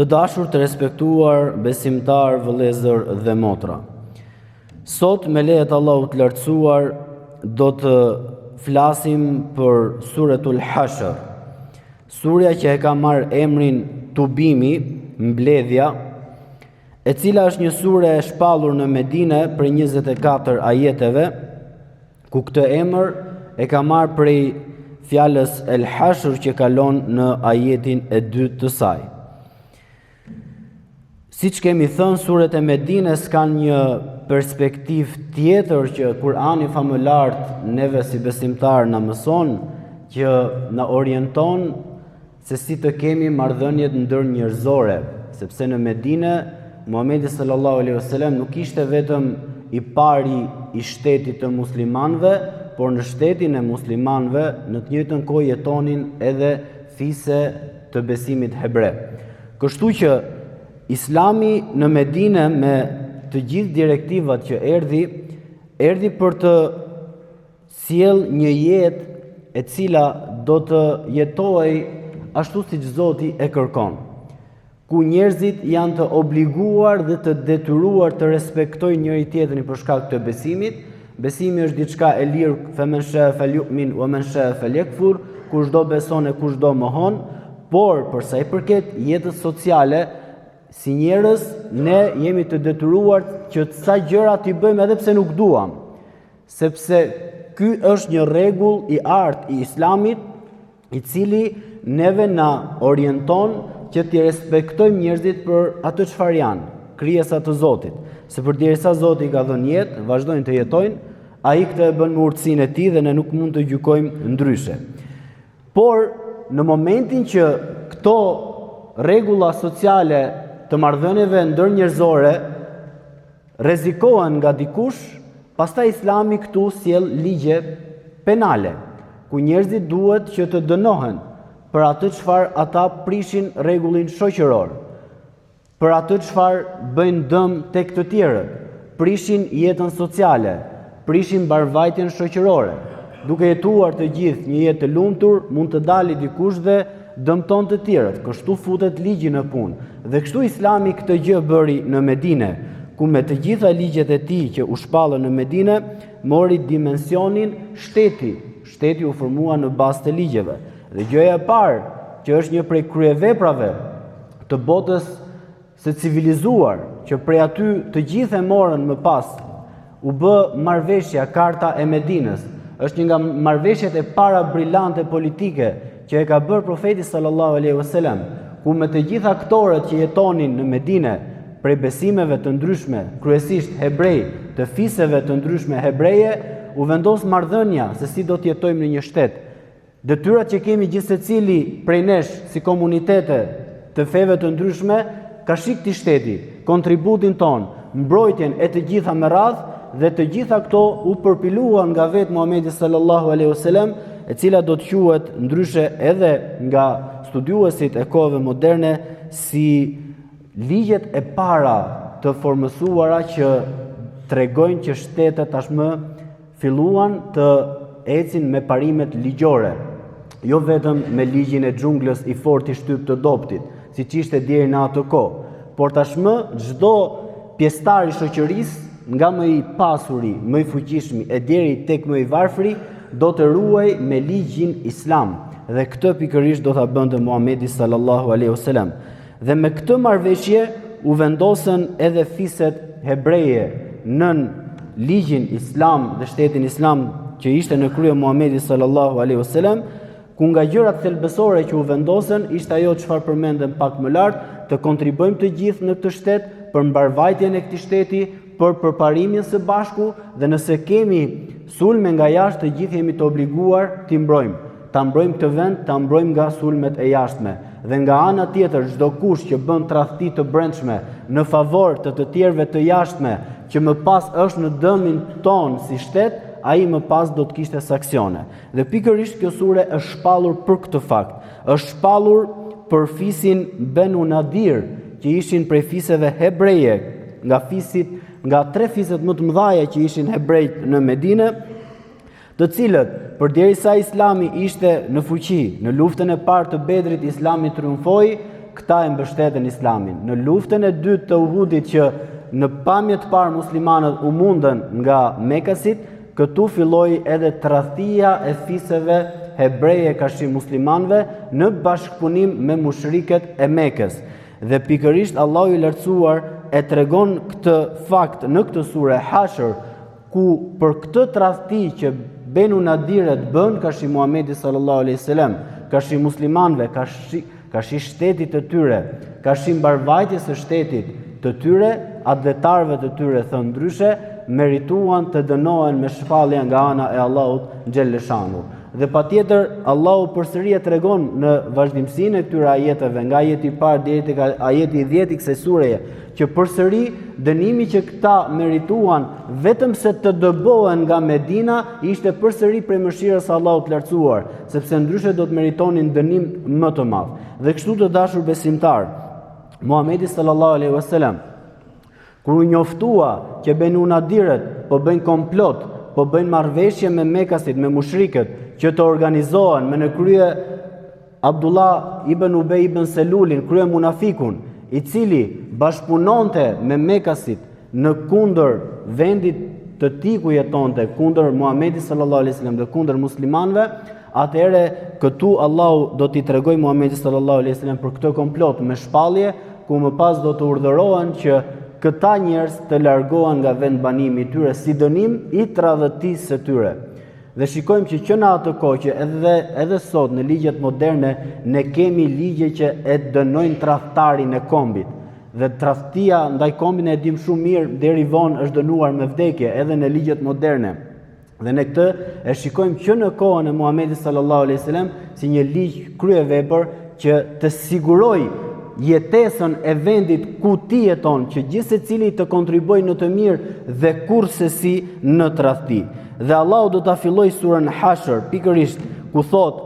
Të dashur, të respektuar besimtar, vëllezër dhe motra. Sot me lejet Allahut të lartësuar do të flasim për Suretul Hashr. Surja që e ka marrë emrin Tubimi, mbledhja, e cila është një sure e shpallur në Medinë për 24 ajeteve, ku këtë emër e ka marrë prej fjalës El Hashr që kalon në ajetin e 2 të saj. Siç kemi thënë, suret e Medines kanë një perspektiv tjetër që Kurani famëlart neve si besimtar na mëson, që na orienton se si të kemi marrëdhëniet ndërnjerëzore, sepse në Medinë Muhamedi sallallahu alaihi wasallam nuk ishte vetëm i pari i shtetit të muslimanëve, por në shtetin e muslimanëve në të njëjtën kohë jetonin edhe fise të besimit hebre. Kështu që Islami në Medinë me të gjithë direktivat që erdhi për të sjell një jetë e cila do të jetohej ashtu siç Zoti e kërkon, ku njerëzit janë të obliguar dhe të detyruar të respektojnë njëri tjetrin për shkak të besimit. Besimi është diçka e lirë, femen sha'a falyu'min wa man sha'a falyakfur, kushdo beson e kushdo mohon, por për sa i përket jetës sociale, si njerëz ne jemi të detyruar që ca gjëra t'i bëjmë edhe pse nuk duam, sepse ky është një rregull i artë i Islamit, i cili neve na orienton që t'i respektojmë njerëzit për atë çfarë janë, krijesa të Zotit. Se përderisa Zoti ka dhënë jetë, vazhdojnë të jetojnë, ai këtë e bën me urtësinë e tij dhe ne nuk mund të gjykojmë ndryshe. Por në momentin që këto rregulla sociale të marrëdhënieve ndërnjerëzore rrezikohen nga dikush, pastaj Islami këtu sjell ligje penale, ku njerëzit duhet që të dënohen për atë çfarë ata prishin rregullin shoqëror, për atë çfarë bëjnë dëm tek të tjerët, prishin jetën sociale, prishin mbarvajtjen shoqërore. Duke jetuar të gjithë një jetë të lumtur, mund të dalë dikush dhe dëmton të tjerët, kështu futet ligji në punë. Dhe kështu Islami këtë gjë bëri në Medinë, ku me të gjitha ligjet e tij që u shpallën në Medinë, mori dimensionin shteti. Shteti u formua në bazë të ligjeve. Dhe gjëja e parë, që është një prej kryeveprave të botës së civilizuar, që prej aty të gjithë e morën më pas, u bë marrëveshja Karta e Medinës. Është një nga marrëveshjet e para brillante politike që e ka bërë profeti sallallahu alaihi wasallam, ku me të gjitha aktorët që jetonin në Medinë, prej besimeve të ndryshme, kryesisht hebrej, të fiseve të ndryshme hebreje, u vendos marrëdhënia se si do të jetojmë në një shtet. Detyrat që kemi gjithë secili prej nesh si komunitete të feve të ndryshme, ka shik këtij shteti, kontributin ton, mbrojtjen e të gjitha me radhë, dhe të gjitha këto u përpiluan nga vetë Muhamedi sallallahu alaihi wasallam, e cila do të quhet ndryshe edhe nga studiuesit e kohëve moderne si ligjet e para të formësuara që tregojnë që shtetet tashmë filluan të ecin me parimet ligjore, jo vetëm me ligjin e xhunglës i fortë i shtyp të doptit, siç ishte deri në atë kohë, por tashmë çdo pjesëtar i shoqërisë, nga më i pasuri, më i fuqishmi e deri tek më i varfri, do të ruaj me ligjin islam. Dhe këtë pikërisht do ta bënte Muhamedi sallallahu alaihi wasallam. Dhe me këtë marrëveshje u vendosën edhe fiset hebreje nën ligjin islam dhe shtetin islam që ishte në krye Muhamedi sallallahu alaihi wasallam, ku nga gjërat thelbësore që u vendosën ishte ajo çfarë përmendëm pak më lart, të kontribojmë të gjithë në këtë shtet për mbarvajtjen e këtij shteti, për përparimin së bashku, dhe nëse kemi sulme nga jashtë, të gjithë jemi të obliguar t'i mbrojmë. Ta mbrojmë këtë vend, ta mbrojmë nga sulmet e jashtme. Dhe nga ana tjetër, çdo kush që bën tradhti të brendshme në favor të tjerëve të jashtme, që më pas është në dëmin ton si shtet, ai më pas do të kishte saksione. Dhe pikërisht kjo sure është shpallur për këtë fakt. Është shpallur për fisin Benu Nadir, që ishin prej fiseve hebreje, nga tre fiset më të mëdhaja që ishin hebrejt në Medinë, të cilët përderisa Islami ishte në fuqi, në luftën e parë të Bedrit Islami triumfoi, këta e mbështetën Islamin. Në luftën e dytë të Uhudit që në pamje të parë muslimanët u mundën nga Mekasit, këtu filloi edhe tradhtia e fisëve hebreje kashim muslimanëve në bashkëpunim me mushriket e Mekës. Dhe pikërisht Allahu i lartësuar e tregon këtë fakt në këtë sure Hashr, ku për këtë tradhti që Benu Nadiret bën kashi Muhamedi sallallahu alaihi wasallam, kashi muslimanëve, kashi shtetit të tyre, kashi mbarvajtjes së shtetit të tyre, atletarëve të tyre thënë ndryshe, merituan të dënohen me shpallje nga ana e Allahut xhelleshanu. Dhe patjetër Allahu përsëri e tregon në vazhdimsinë e këtyre ajeteve, nga ajeti i parë deri tek ajeti i 10 i kësaj sureje, që përsëri dënimi që këta merituan vetëm se të dëbohen nga Medina ishte përsëri prej mëshirës së Allahut të lartësuar, sepse ndryshe do të meritonin dënim më të madh. Dhe kështu të dashur besimtar, Muhamedi sallallahu alaihi wasallam kur u njoftua që Benu Nadiret po bëjnë komplot, po bëjnë marrëveshje me Mekasit, me mushrikët, që të organizohen me në krye Abdullah ibn Ubej ibn Selulin, krye munafikun, i cili bashkëpunonte me Mekasit në kundër vendit të tij ku jetonte, kundër Muhamedit sallallahu alaihi wasallam dhe kundër muslimanëve, atëherë këtu Allahu do t'i tregoj Muhamedit sallallahu alaihi wasallam për këtë komplot me shpallje, ku më pas do të urdhërohen që këta njerëz të largohen nga vendbanimi i tyre si dënim i tradhëtisë së tyre. Dhe shikojmë që në atë kohë që edhe sot në ligjet moderne ne kemi ligje që e dënojnë tradhtarin e kombit. Dhe tradhtia ndaj kombit e dim shumë mirë, deri vonë është dënuar me vdekje edhe në ligjet moderne. Dhe në këtë e shikojmë që në kohën e Muhamedit sallallahu alaihi wasallam si një ligj kryevepër që të siguroj jetesën e vendit ku ti jeton, që gjithë secili të kontribuojë në të mirë dhe kurrësi në tradhti. Dhe Allahu do ta filloj surën Hashr pikërisht ku thot: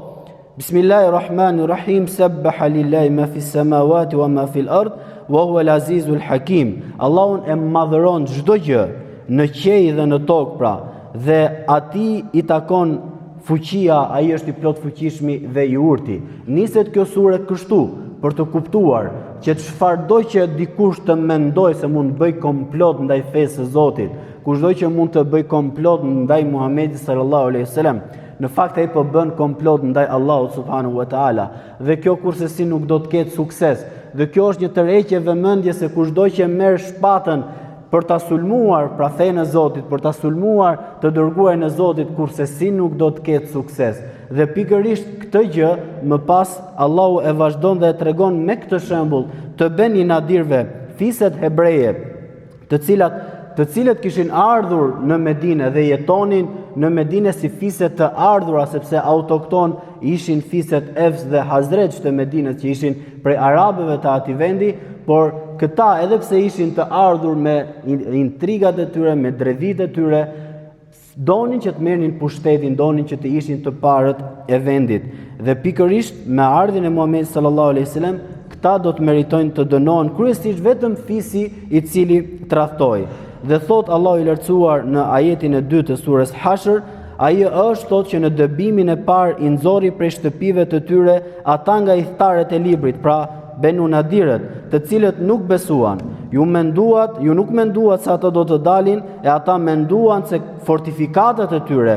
Bismillahirrahmanirrahim, sabbaha lillahi ma fis samawati wa ma fil ard wa huwa al-azizul hakim. Allahun e madhëron çdo gjë në qej dhe në tokë, pra, dhe atij i takon fuqia, ai është i plot fuqishmi dhe i urti. Niset kjo sure kështu për të kuptuar që çfarëdo që dikush të mendoj se mund të bëj komplot ndaj fesë së Zotit, kushdo që mund të bëj komplot ndaj Muhamedit sallallahu alaihi wasallam, në fakt ai po bën komplot ndaj Allahut subhanahu wa taala. Dhe kjo kurse nuk do të ketë sukses. Dhe kjo është një tërheqje vëmendje se kushdo që merr shpatën për ta sulmuar pra fenë e Zotit, për ta sulmuar të dërguarin e Zotit, kurse nuk do të ketë sukses. Dhe pikërisht këtë gjë më pas Allahu e vazhdon dhe e tregon me këtë shembull të Beni Nadirve, fiset hebreje, të cilët kishin ardhur në Medinë dhe jetonin në Medinë si fiset të ardhura, sepse autokton ishin fiset Evs dhe Hazrec të Medinës, që ishin prej arabëve të atij vendi, por këta edhe pse ishin të ardhur me intrigat e tyre, me dredhit e tyre, donin që të merrnin pushtetin, donin që të ishin të parët e vendit. Dhe pikërisht me ardhin e Muhamedit sallallahu alaihi wasallam, këta do të meritojnë të dënohen kryesisht vetëm fisi i cili tradhtoi. Dhe thot Allahu i lartësuar në ajetin e 2 të surës Hashr, ai është thot që në dëbimin e parë i nxorri prej shtëpive të tyre ata nga idhtarët e librit, pra Benu Nadiret, të cilët nuk besuan. Ju nuk menduat se ata do të dalin, e ata menduan se fortifikatat e tyre,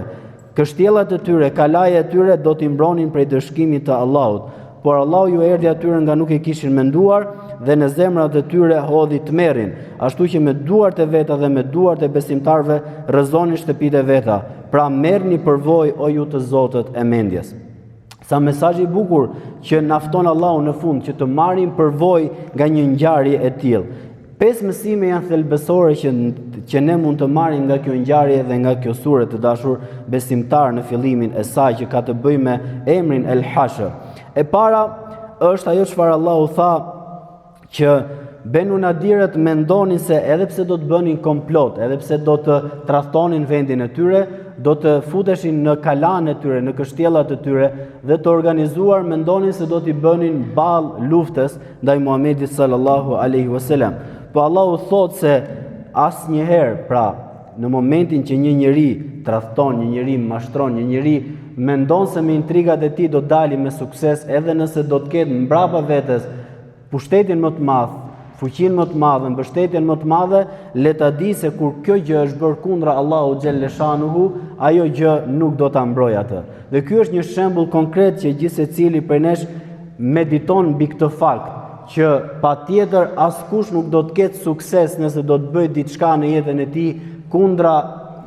kështjellat e tyre, kalajet e tyre do t'i mbronin prej dëshkimit të Allahut. Por Allahu ju erdhi atyre nga nuk e kishin menduar dhe në zemrat e tyre hodhi tmerrin, ashtu që me duart e veta dhe me duart e besimtarve rrëzonin shtëpitë e veta. Pra merrni përvojë o ju të zotët e mendjes. Sa mesazh i bukur që na fton Allahu në fund që të marrim përvojë nga një ngjarje e tillë. 5 mësime janë thelbësore që ne mund të marrim nga kjo ngjarje dhe nga kjo sure, të dashur besimtar, në fillimin e saj, që ka të bëjë me emrin El Hashr. E para është ajo çfarë Allahu tha, që Benu Nadiret mendonin se edhe pse do të bënin komplot, edhe pse do të tradhtonin vendin e tyre, do të futeshin në kalan e tyre, në kështjellat e tyre dhe të organizuar, mendonin se do t'i bënin ballë luftës ndaj Muhamedit sallallahu alaihi wasallam. Po Allahu thot se asnjëherë, pra në momentin që një njeri tradhton, një njeri mashtron, një njeri mendon se me intrigat e tij do dali me sukses, edhe nëse do të ketë mbrapa vetes pushtetin më të madh, fuqinë më të madhe, mbështetjen më të madhe, le ta di se kur kjo gjë është bërë kundra Allahu xhelle shanuhu, ajo gjë nuk do ta mbrojë atë. Dhe ky është një shembull konkret që gjithë secili prej nesh mediton mbi këtë fakt, që patjetër askush nuk do të ketë sukses nëse do të bëjë diçka në jetën e tij kundra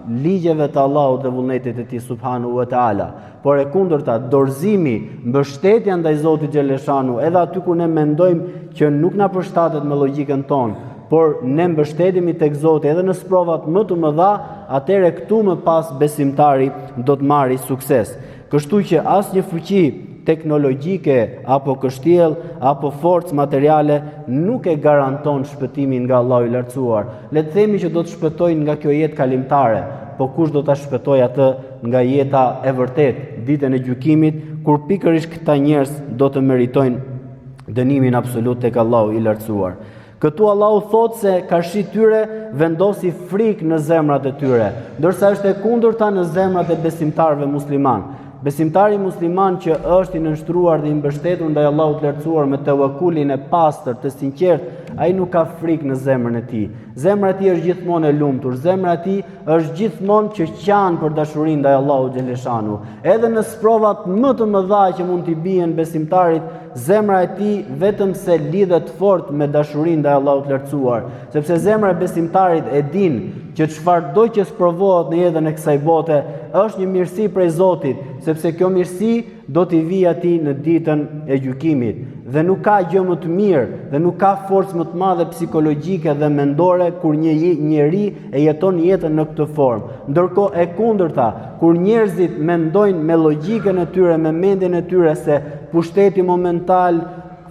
ligjeve të Allahut dhe vullnetit e tij subhanahu wa taala. Por e kundërta, dorëzimi, mbështetja ndaj Zotit xhaleshanu, edhe aty ku ne mendojmë që nuk na përshtatet me logjikën tonë, por ne mbështetemi tek Zoti edhe në provat më të mëdha, atëherë këtu më pas besimtari do të marrë sukses. Kështu që asnjë fuqi teknologjike apo kështjell apo forcë materiale nuk e garanton shpëtimin nga Allahu i lartësuar. Le të themi që do të shpëtojnë nga kjo jetë kalimtare, po kush do ta shpëtojë atë nga jeta e vërtet, ditën e gjykimit, kur pikërisht këta njerëz do të meritojnë dënimin absolut tek Allahu i lartësuar. Këtu Allahu thot se karshi tyre vendosi frikë në zemrat e tyre, ndërsa është e kundërta në zemrat e besimtarëve musliman. Besimtari musliman që është i nënshtruar dhe i mbështetur ndaj Allahut të lartësuar me tewakulin e pastër, të sinqertë, ai nuk ka frikë në zemrën e tij. Zemra e tij është gjithmonë e lumtur, zemra e tij është gjithmonë që qan për dashurinë ndaj Allahut xhaleshanu. Edhe në provat më të mëdha që mund t'i bien besimtarit, zemra e tij vetëm se lidhet fort me dashurinë ndaj Allahut të lartësuar, sepse zemra e besimtarit e din që çfarëdo që sprovohet në jetën e kësaj bote është një mirësi prej Zotit, sepse kjo mirësi do t'i vijë atij në ditën e gjykimit. Dhe nuk ka gjë më të mirë dhe nuk ka forcë më të madhe psikologjike dhe mendore kur një njeri e jeton jetën në këtë formë. Ndërkohë e kundërta, kur njerëzit mendojnë me logjikën e tyre, me mendjen e tyre se pushteti momental,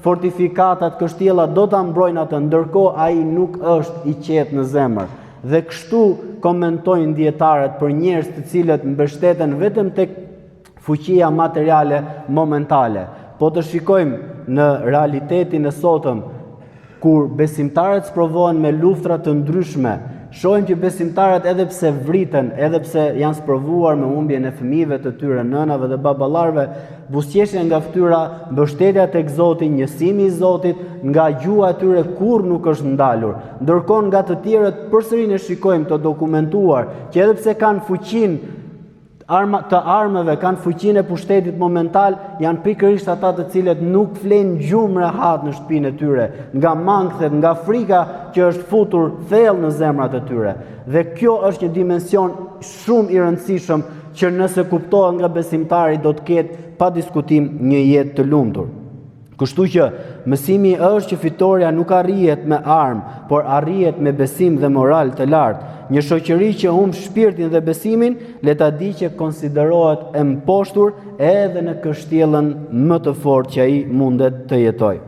fortifikatat, kështjella do ta mbrojnë atë, ndërkohë ai nuk është i qetë në zemër. Dhe kështu komentojnë dietarët për njerëz të cilët mbështeten vetëm tek fuqia materiale momentale. Po të shikojmë në realitetin e sotëm, kur besimtarët sprovohen me luftra të ndryshme, shohim që besimtarët edhe pse vriten, edhe pse janë sprovuar me humbjen e fëmijëve të tyre, nënave dhe baballarëve, buzëqeshja nga fytyra, mbështetja tek Zoti, njësimi i Zotit, nga gjua e tyre kurrë nuk është ndalur. Ndërkohë nga të tjerët përsëri ne shikojmë të dokumentuar që edhe pse kanë fuqinë të armëve, kanë fuqinë e pushtetit momental, janë pikërisht ata të cilët nuk flenë gjumë rehat në shtëpinë e tyre, nga mangthet, nga frika që është futur thellë në zemrat e tyre. Dhe kjo është një dimension shumë i rëndësishëm që nëse kuptohet nga besimtari do të ketë pa diskutim një jetë të lumtur. Kështu që mësimi është që fitoria nuk arrihet me armë, por arrihet me besim dhe moral të lartë. Një shoqëri që humb shpirtin dhe besimin, le ta di që konsiderohet e mposhtur edhe në kështjellën më të fortë që ai mundet të jetojë.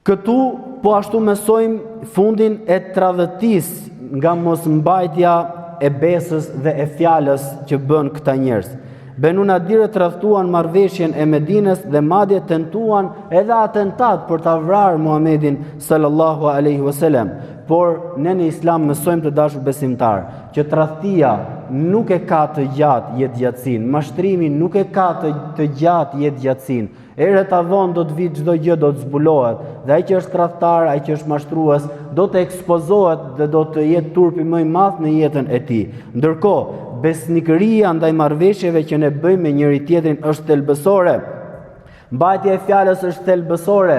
Këtu po ashtu mësojmë fundin e tradhëtisë nga mosmbajtja e besës dhe e fjalës që bën këta njerëz. Benu Nadir tradhtuan marrëveshjen e Medinës dhe madje tentuan edhe atentat për ta vrarë Muhamedit sallallahu alaihi wasallam. Por ne në Islam mësojmë të dashur besimtar që tradhtia nuk e ka të gjatë jetëgjatësinë, mashtrimi nuk e ka të gjatë jetëgjatësinë. Herët avon do të vi çdo gjë do të zbulohet dhe ai që është tradhtar, ai që është mashtrues do të ekspozohet dhe do të jetë turpi më i madh në jetën e tij. Ndërkohë besnikëria ndaj marrëveshjeve që ne bëjmë me njëri tjetrin është thelbësore. Mbajtja e fjalës është thelbësore,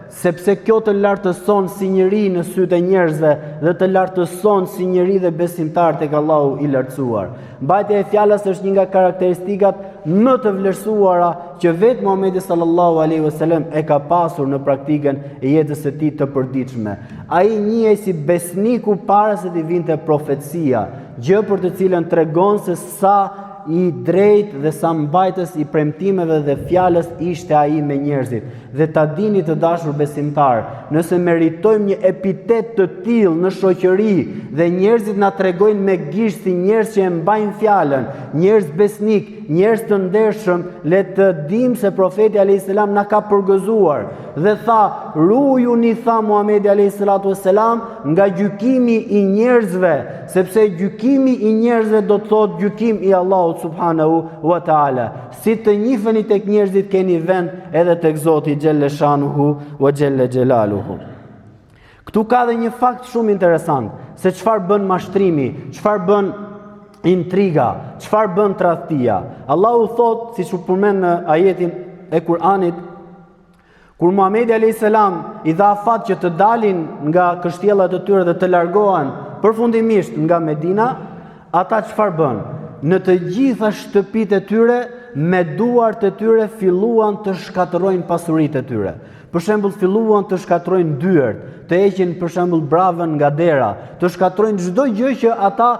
sepse kjo të lartëson si njëri në sytë e njerëzve dhe të lartëson si njëri dhe besimtar tek Allahu i lartësuar. Mbajtja e fjalës është një nga karakteristikat më të vlerësuara që vetë Muhamedi sallallahu alaihi wasallam e ka pasur në praktikën e jetës së tij të përditshme. Ai njihej si besniku para se të vinte profecia, gjë për të cilën tregon se sa i drejt dhe sa mbajtës i premtimeve dhe fjalës ishte ai me njerëzit. Dhe ta dini të dashur besimtar, nëse meritojmë një epitet të tillë në shoqëri dhe njerëzit na tregojnë me gisht si njerëz që e mbajnë fjalën, njerëz besnik, njerëz të ndershëm, le të dimë se profeti alayhis salam na ka përgëzuar dhe tha: "Rujuni", tha Muhamedi alayhis salatu wassalam, "nga gjykimi i njerëzve, sepse gjykimi i njerëzve do të thotë gjykim i Allahut subhanahu wa taala. Si të njiheni tek njerëzit keni vend edhe tek Zoti xhelle shanuhu wa xhelle xhelaluhu." Këtu ka dhe një fakt shumë interesant, se çfarë bën mashtrimi, çfarë bën intriga, çfarë bën tradhtia. Allahu thot, siç u përmend në ajetin e Kur'anit, kur Muhamedi alayhis salam i dha fat që të dalin nga kështjellat e tyre dhe të largohen përfundimisht nga Medina, ata çfarë bën? Në të gjitha shtëpitë e tyre, me duart e tyre filluan të shkatërrojnë pasuritë e tyre. Për shembull, filluan të shkatërrojnë dyert, të heqin për shembull bravën nga dera, të shkatërrojnë çdo gjë që ata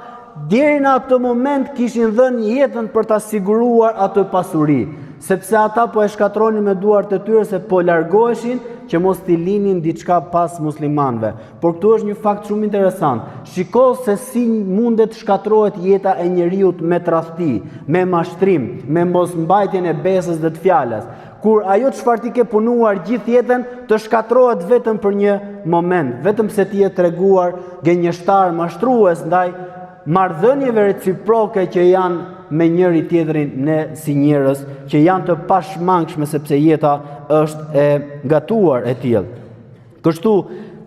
deri në atë moment kishin dhënë jetën për ta siguruar atë pasuri, sepse ata po e shkatërronin me duart e tyre se po largoheshin që mos t'i linin diçka pas muslimanëve. Por këtu është një fakt shumë interesant. Shiko se si mundet shkatërrohet jeta e njeriut me tradhti, me mashtrim, me mosmbajtjen e besës dhe të fjalës. Kur ajo çfarë ti ke punuar gjithë jetën të shkatërrohet vetëm për një moment, vetëm se ti je treguar gënjeshtar, mashtrues ndaj marrëdhënieve reciproke që janë me njëri tjetrin ne si njerëz që janë të pashmangshme sepse jeta është e gatuar e tillë. Kështu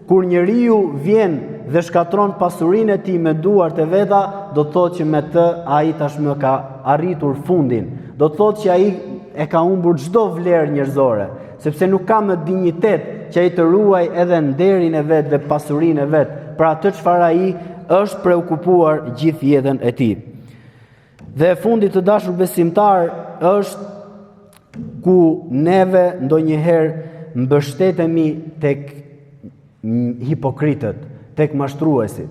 kur njeriu vjen dhe shkatron pasurinë e tij me duart e veta, do të thotë që me të ai tashmë ka arritur fundin. Do të thotë që ai e ka humbur çdo vlerë njerëzore, sepse nuk ka më dinjitet që ai të ruaj edhe nderin e vet dhe pasurinë e vet për atë çfarë ai është preokupuar gjithë jetën e tij. Dhe e fundit të dashur besimtar është ku neve ndonjëherë mbështetemi tek hipokritët, tek mashtruesit.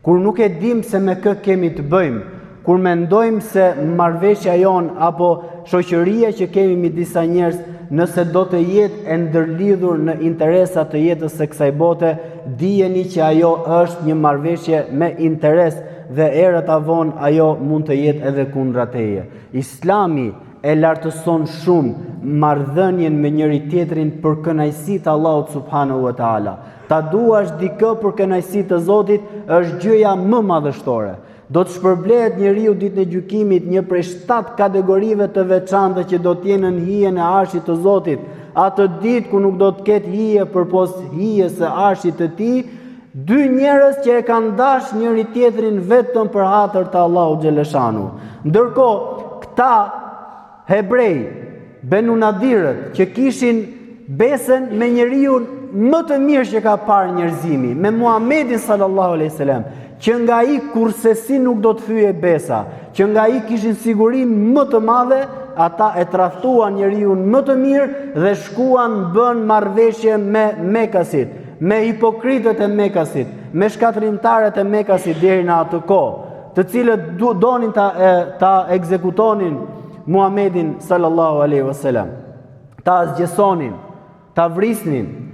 Kur nuk e dim se me kë kemi të bëjmë, kur mendojmë se marrëveshja jon apo shoqëria që kemi me disa njerëz, nëse do të jetë e ndërlidhur në interesa të jetës së kësaj bote, dijeni që ajo është një marrëveshje me interes dhe erët avon ajo mund të jetë edhe kundra teje. Islami e lartëson shumë marrëdhënien me njëri tjetrin për kënaqësitë e Allahut subhanahu wa taala. Ta duash dikë për kënaqësitë të Zotit është gjëja më madhështore. Do të shpërblehet njeriu ditën e gjykimit një prej 7 kategorive të veçanta që do të jenë në hijen e arshit të Zotit. Atë ditë ku nuk do të ketë hije përpos hijes së arshit të Tij, 2 njerëz që e kanë dash njëri tjetrin vetëm për hatër të Allahut xhaleshanu. Ndërkohë, këta hebrej, Benu Nadirët, që kishin besën me njeriu më të mirë që ka parë njerëzimi, me Muhamedit sallallahu alaihi wasallam, që nga ai kursesi nuk do të thyje besa, që nga ai kishin sigurinë më të madhe, ata e tradhtuan njeriu më të mirë dhe shkuan bën marrëveshje me Mekasit, me hipokritët e Mekasit, me shkatrimtarët e Mekasit deri në atë kohë, të cilët donin ta ekzekutonin Muhamedin sallallahu alaihi wasallam, ta zgjesonin, ta vrisnin.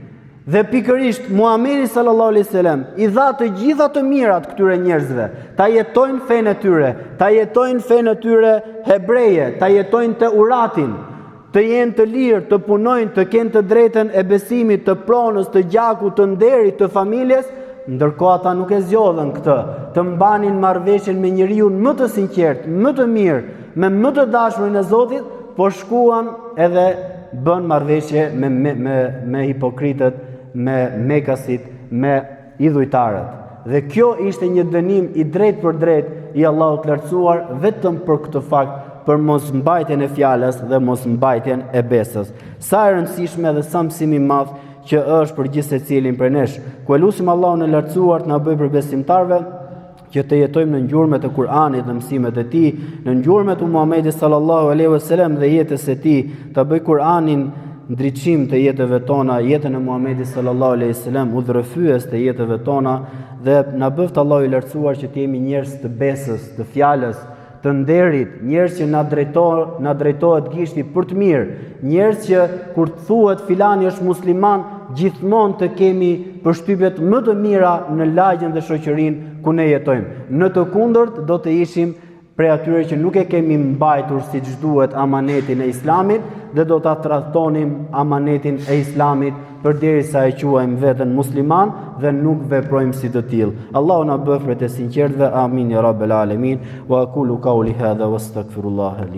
Dhe pikërisht Muhamedi sallallahu alaihi wasallam i dha të gjitha të mirat këtyre njerëzve, ta jetojnë fenë e tyre, ta jetojnë fenë e tyre hebreje, ta jetojnë të uratin, të jenë të lirë, të punojnë, të kenë të drejtën e besimit, të pronës, të gjakut, të nderit, të familjes, ndërkohë ata nuk e zgjodhen këtë, të mbanin marrëveshjen me njeriu më të sinqert, më të mirë, me më të dashurin e Zotit, por shkuan edhe bën marrëveshje me hipokritët, me Mekasit, me idhujtarët. Dhe kjo ishte një dënim i drejt për drejt i Allahut lartësuar vetëm për këtë fakt, për mos mbajtjen e fjalës dhe mos mbajtjen e besës. Sa e rëndësishme dhe sa mësimi i madh që është për gjithë secilin prej nesh. Ku elusim Allahun e lartësuar të na bëjë për besimtarve që të jetojmë në ngjyrmet e Kur'anit dhe mësimet e tij, në ngjyrmet e Muhamedit sallallahu alaihi wasallam dhe jetës së tij, ta bëj Kur'anin ndriçim të jetëve tona, jetën e Muhamedit sallallahu alaihi wasallam udhërrëfyes të jetëve tona dhe na bëft Allahu i lartësuar që të jemi njerëz të besës, të fjalës, të nderit, njerëz që na drejtohet gishti për të mirë, njerëz që kur thuhet filani është musliman, gjithmonë të kemi përshtypjet më të mira në lagjen dhe shoqërinë ku ne jetojmë. Në të kundërt do të ishim prej atyre që nuk e kemi mbajtur siç duhet amanetin e Islamit dhe do ta trajtonim amanetin e Islamit përderisa e quajmë veten musliman dhe nuk veprojmë si të tillë. Allahu na bëfret e sinqertëve. Amin ya rabbel alamin. Wa aqulu qawli hadha wastaghfirullah li